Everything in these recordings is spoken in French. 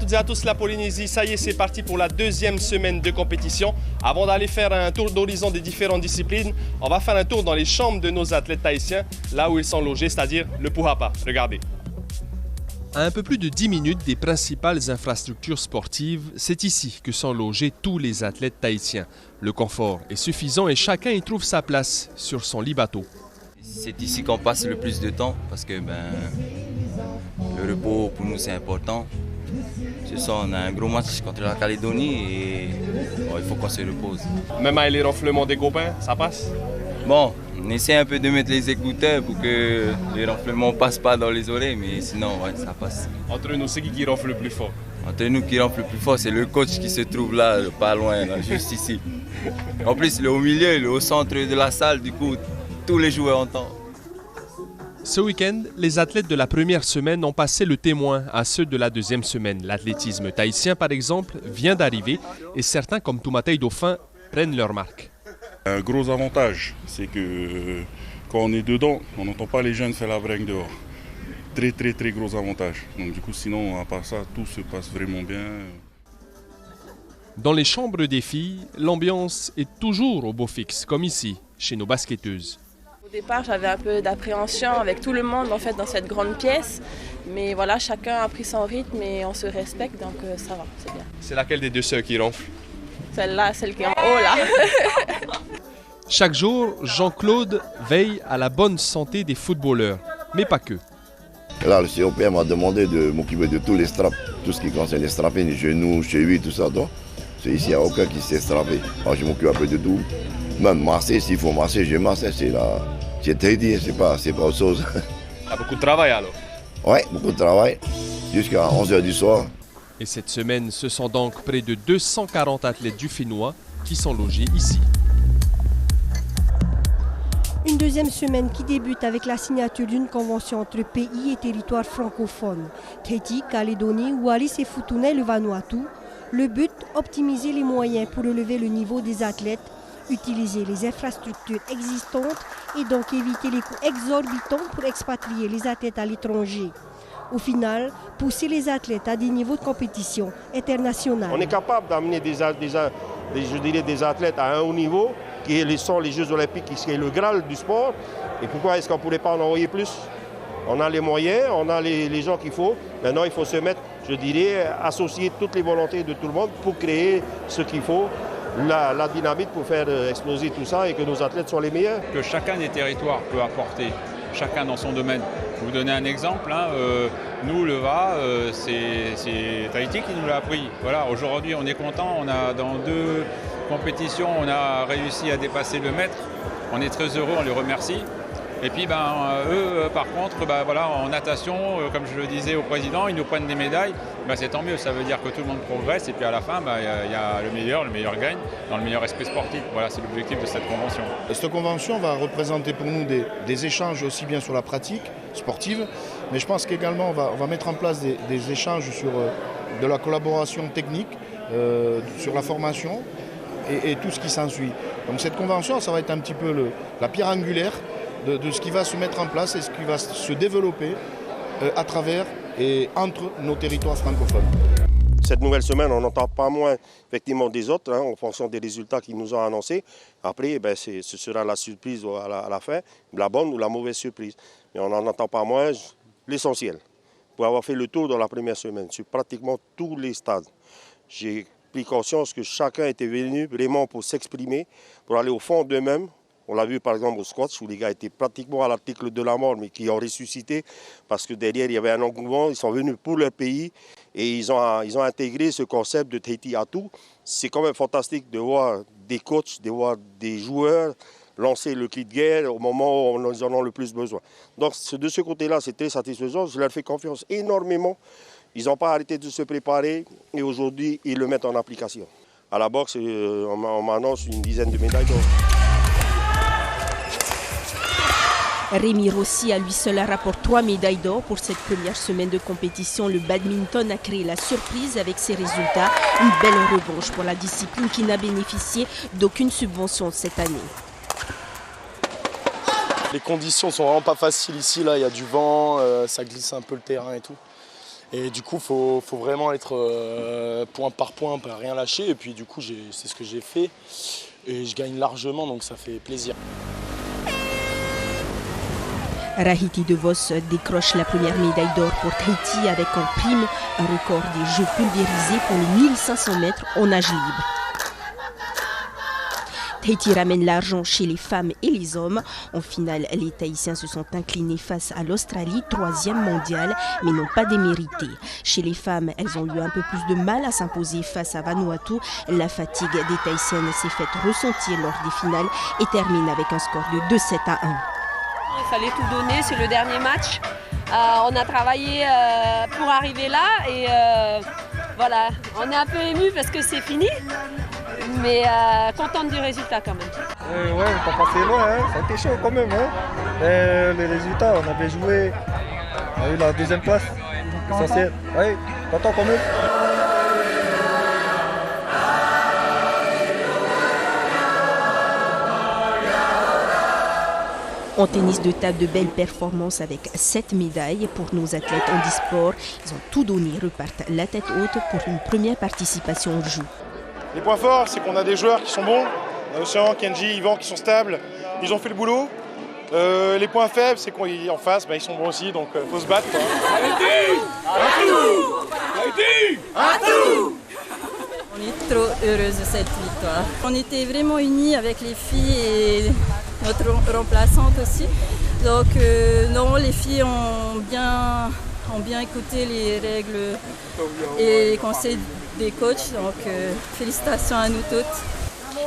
toutes et à tous, la Polynésie, ça y est, c'est parti pour la deuxième semaine de compétition. Avant d'aller faire un tour d'horizon des différentes disciplines, on va faire un tour dans les chambres de nos athlètes tahitiens, là où ils sont logés, c'est-à-dire le Puhapa. Regardez. À un peu plus de 10 minutes des principales infrastructures sportives, c'est ici que sont logés tous les athlètes tahitiens. Le confort est suffisant et chacun y trouve sa place sur son lit bateau. C'est ici qu'on passe le plus de temps parce que le repos pour nous c'est important. Ce soir on a un gros match contre la Calédonie et il faut qu'on se repose. Même avec les ronflements des copains, ça passe? Bon, on essaie un peu de mettre les écouteurs pour que les ronflements ne passent pas dans les oreilles, mais sinon ouais, ça passe. Entre nous, c'est qui ronfle le plus fort? Entre nous qui ronfle le plus fort, c'est le coach qui se trouve là, pas loin, là, juste ici. En plus, il est au milieu, il est au centre de la salle, du coup, tous les joueurs entendent. Ce week-end, les athlètes de la première semaine ont passé le témoin à ceux de la deuxième semaine. L'athlétisme tahitien, par exemple, vient d'arriver et certains, comme Toumatei Dauphin, prennent leur marque. Un gros avantage, c'est que quand on est dedans, on n'entend pas les jeunes faire la bringue dehors. Très gros avantage. Donc du coup, sinon, à part ça, tout se passe vraiment bien. Dans les chambres des filles, l'ambiance est toujours au beau fixe, comme ici, chez nos basketteuses. Au départ, j'avais un peu d'appréhension avec tout le monde en fait dans cette grande pièce. Mais voilà, chacun a pris son rythme et on se respecte, donc ça va, c'est bien. C'est laquelle des deux sœurs qui ronfle? Celle-là, celle qui est en haut là. Chaque jour, Jean-Claude veille à la bonne santé des footballeurs, mais pas que. Là, le COP m'a demandé de m'occuper de tous les straps, tout ce qui concerne les strappés, les genoux, chevilles, tout ça. Donc, c'est ici, il n'y a aucun qui s'est strappé. Alors, je m'occupe un peu de tout. Même masser, s'il faut masser, je masse. C'est Tahiti, c'est pas autre chose. Il y a beaucoup de travail alors? Oui, beaucoup de travail, jusqu'à 11h du soir. Et cette semaine, ce sont donc près de 240 athlètes du Fénois qui sont logés ici. Une deuxième semaine qui débute avec la signature d'une convention entre pays et territoires francophones. Tahiti, Calédonie, Wallis et Futuna et le Vanuatu. Le but, optimiser les moyens pour relever le niveau des athlètes, utiliser les infrastructures existantes et donc éviter les coûts exorbitants pour expatrier les athlètes à l'étranger. Au final, pousser les athlètes à des niveaux de compétition internationaux. On est capable d'amener des athlètes à un haut niveau, qui sont les Jeux Olympiques, qui est le Graal du sport. Et pourquoi est-ce qu'on ne pourrait pas en envoyer plus? On a les moyens, on a les gens qu'il faut. Maintenant, il faut se mettre, je dirais, associer toutes les volontés de tout le monde pour créer ce qu'il faut, la dynamite pour faire exploser tout ça et que nos athlètes soient les meilleurs. Que chacun des territoires peut apporter, chacun dans son domaine. Je vais vous donner un exemple. Nous, le VA, c'est Tahiti qui nous l'a appris. Voilà, aujourd'hui, on est content. On a dans 2 compétitions, on a réussi à dépasser le mètre. On est très heureux, on les remercie. Et puis, eux, par contre, voilà, en natation, comme je le disais au président, ils nous prennent des médailles. C'est tant mieux, ça veut dire que tout le monde progresse. Et puis à la fin, il y a le meilleur gagne dans le meilleur esprit sportif. Voilà, c'est l'objectif de cette convention. Cette convention va représenter pour nous des échanges aussi bien sur la pratique sportive, mais je pense qu'également on va mettre en place des échanges sur de la collaboration technique, sur la formation et tout ce qui s'ensuit. Donc cette convention, ça va être un petit peu la pierre angulaire de ce qui va se mettre en place et ce qui va se développer à travers et entre nos territoires francophones. Cette nouvelle semaine, on n'entend pas moins effectivement des autres, en fonction des résultats qu'ils nous ont annoncés. Après, ce sera la surprise à la fin, la bonne ou la mauvaise surprise. Mais on n'en entend pas moins l'essentiel. Pour avoir fait le tour dans la première semaine, sur pratiquement tous les stades, j'ai pris conscience que chacun était venu vraiment pour s'exprimer, pour aller au fond d'eux-mêmes. On l'a vu par exemple au squash où les gars étaient pratiquement à l'article de la mort mais qui ont ressuscité parce que derrière il y avait un engouement, ils sont venus pour leur pays et ils ont intégré ce concept de Tahiti à tout. C'est quand même fantastique de voir des coachs, de voir des joueurs lancer le cri de guerre au moment où ils en ont le plus besoin. Donc de ce côté-là, c'est très satisfaisant, je leur fais confiance énormément. Ils n'ont pas arrêté de se préparer et aujourd'hui ils le mettent en application. À la boxe, on m'annonce une dizaine de médailles d'or. Rémi Rossi à lui seul rapporte 3 médailles d'or pour cette première semaine de compétition. Le badminton a créé la surprise avec ses résultats. Une belle revanche pour la discipline qui n'a bénéficié d'aucune subvention cette année. Les conditions sont vraiment pas faciles ici. Là, il y a du vent, ça glisse un peu le terrain et tout. Et du coup, faut vraiment être point par point, pas rien lâcher. Et puis du coup, c'est ce que j'ai fait. Et je gagne largement, donc ça fait plaisir. Rahiti DeVos décroche la première médaille d'or pour Tahiti avec en prime un record des Jeux pulvérisés pour les 1500 mètres en nage libre. Tahiti ramène l'argent chez les femmes et les hommes. En finale, les Tahitiens se sont inclinés face à l'Australie, 3e mondiale, mais n'ont pas démérité. Chez les femmes, elles ont eu un peu plus de mal à s'imposer face à Vanuatu. La fatigue des Tahitiennes s'est faite ressentir lors des finales et termine avec un score de 2-7-1. Il fallait tout donner, c'est le dernier match. On a travaillé pour arriver là et voilà, on est un peu ému parce que c'est fini, mais contente du résultat quand même. Ouais, on pas passé loin, hein. Ça a été chaud quand même. Hein. Les résultats, on avait joué, on a eu la 2e place. Essentiel. Oui, content quand même. En tennis de table, de belles performances avec 7 médailles pour nos athlètes en e-sport. Ils ont tout donné, repartent la tête haute pour une première participation au jeu. Les points forts, c'est qu'on a des joueurs qui sont bons. Océan, Kenji, Yvan qui sont stables. Ils ont fait le boulot. Les points faibles, c'est qu'en face, ils sont bons aussi, donc il faut se battre. On est trop heureuse de cette victoire. On était vraiment unis avec les filles et notre remplaçante aussi. Donc non, les filles ont bien écouté les règles et les conseils des coachs. Donc félicitations à nous toutes.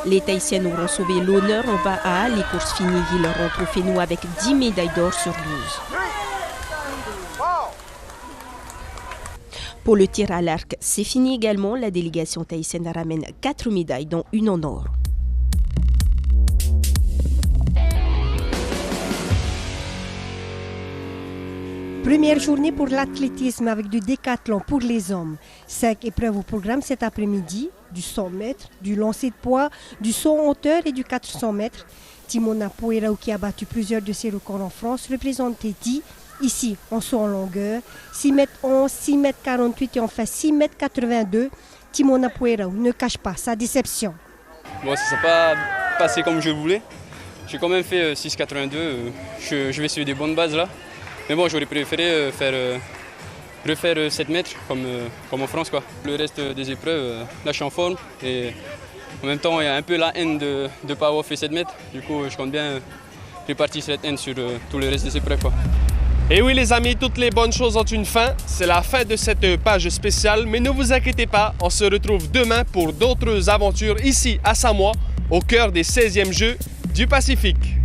Les Tahitiennes auront sauvé l'honneur en Baha. Les courses finies, ils leur ont trophée nous avec 10 médailles d'or sur 12. Pour le tir à l'arc, c'est fini également. La délégation tahitienne ramène 4 médailles, dont une en or. Première journée pour l'athlétisme avec du décathlon pour les hommes. 5 épreuves au programme cet après-midi, du 100 mètres, du lancer de poids, du saut en hauteur et du 400 mètres. Timona Poerao, qui a battu plusieurs de ses records en France, représente Tahiti. Ici, en saut en longueur, 6 mètres 11, 6 mètres 48 et enfin 6 mètres 82. Timona Poerao ne cache pas sa déception. Bon, ça ne s'est pas passé comme je voulais. J'ai quand même fait 6,82. Je vais sur des bonnes bases là. Mais bon, j'aurais préféré refaire 7 mètres comme en France, quoi. Le reste des épreuves, là je suis en forme et en même temps il y a un peu la haine de ne pas avoir fait 7 mètres. Du coup je compte bien répartir cette haine sur tout le reste des épreuves, quoi. Et oui les amis, toutes les bonnes choses ont une fin. C'est la fin de cette page spéciale, mais ne vous inquiétez pas, on se retrouve demain pour d'autres aventures ici à Samoa, au cœur des 16e Jeux du Pacifique.